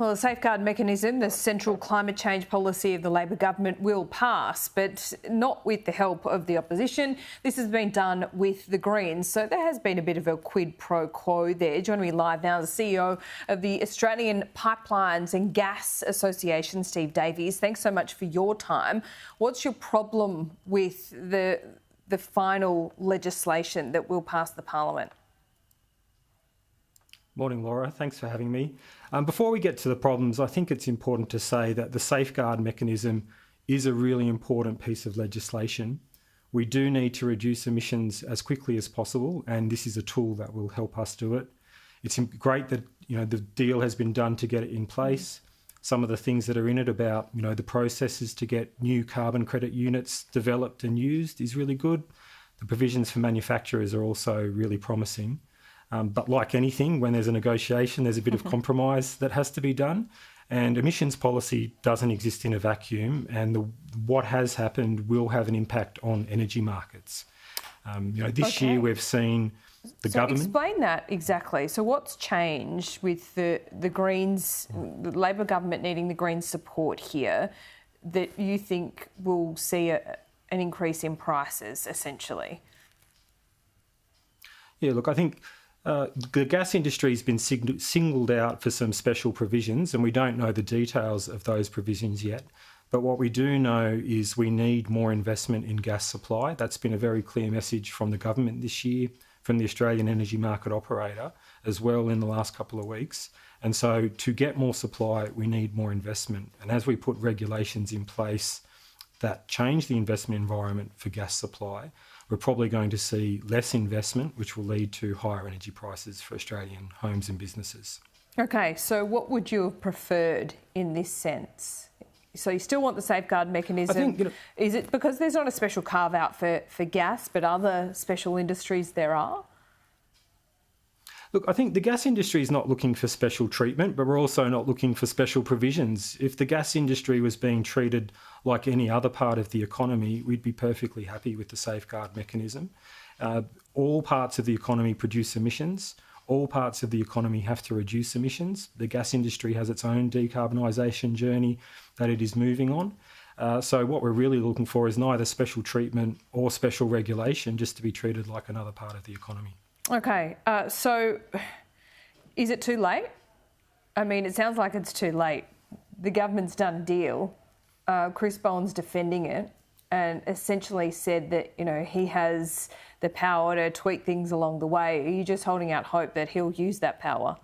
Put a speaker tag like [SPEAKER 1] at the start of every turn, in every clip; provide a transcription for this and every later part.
[SPEAKER 1] Well, the safeguard mechanism, the central climate change policy of the Labor government, will pass, but not with the help of the opposition. This has been done with the Greens, so there has been a bit of a quid pro quo there. Joining me live now is the CEO of the Australian Pipelines and Gas Association, Steve Davies. Thanks so much for your time. What's your problem with the final legislation that will pass the Parliament?
[SPEAKER 2] Morning, Laura. Thanks for having me. Before we get to the problems, I think it's important to say that the safeguard mechanism is a really important piece of legislation. We do need to reduce emissions as quickly as possible, and this is a tool that will help us do it. It's great that the deal has been done to get it in place. Some of the things that are in it about the processes to get new carbon credit units developed and used is really good. The provisions for manufacturers are also really promising. But like anything, when there's a negotiation, there's a bit of compromise that has to be done. And emissions policy doesn't exist in a vacuum, and what has happened will have an impact on energy markets. This year we've seen the government...
[SPEAKER 1] Explain that exactly. So what's changed with the Greens, the Labor government needing the Greens' support here, that you think will see an increase in prices, essentially?
[SPEAKER 2] Yeah, look, I think... the gas industry has been singled out for some special provisions, and we don't know the details of those provisions yet. But what we do know is we need more investment in gas supply. That's been a very clear message from the government this year, from the Australian Energy Market Operator as well in the last couple of weeks. And so to get more supply, we need more investment. And as we put regulations in place that change the investment environment for gas supply, we're probably going to see less investment, which will lead to higher energy prices for Australian homes and businesses. Okay,
[SPEAKER 1] so what would you have preferred in this sense? So you still want the safeguard mechanism.
[SPEAKER 2] I think,
[SPEAKER 1] is it because there's not a special carve-out for gas, but other special industries there are?
[SPEAKER 2] Look, I think the gas industry is not looking for special treatment, but we're also not looking for special provisions. If the gas industry was being treated like any other part of the economy, we'd be perfectly happy with the safeguard mechanism. All parts of the economy produce emissions. All parts of the economy have to reduce emissions. The gas industry has its own decarbonisation journey that it is moving on. So what we're really looking for is neither special treatment or special regulation, just to be treated like another part of the economy.
[SPEAKER 1] Okay, so is it too late? I mean, it sounds like it's too late. The government's done a deal. Chris Bowen's defending it and essentially said that, he has the power to tweak things along the way. Are you just holding out hope that he'll use that power?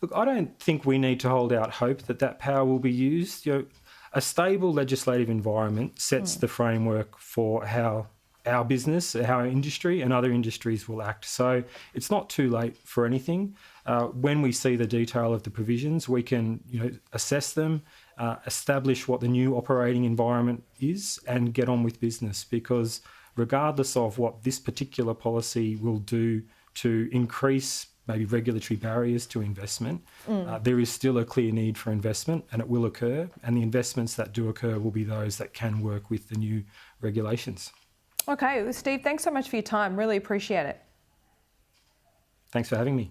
[SPEAKER 2] Look, I don't think we need to hold out hope that that power will be used. A stable legislative environment sets the framework for how our business, our industry and other industries will act. So it's not too late for anything. When we see the detail of the provisions, we can assess them, establish what the new operating environment is and get on with business, because regardless of what this particular policy will do to increase maybe regulatory barriers to investment, there is still a clear need for investment, and it will occur, and the investments that do occur will be those that can work with the new regulations.
[SPEAKER 1] Okay, Steve, thanks so much for your time. Really appreciate it.
[SPEAKER 2] Thanks for having me.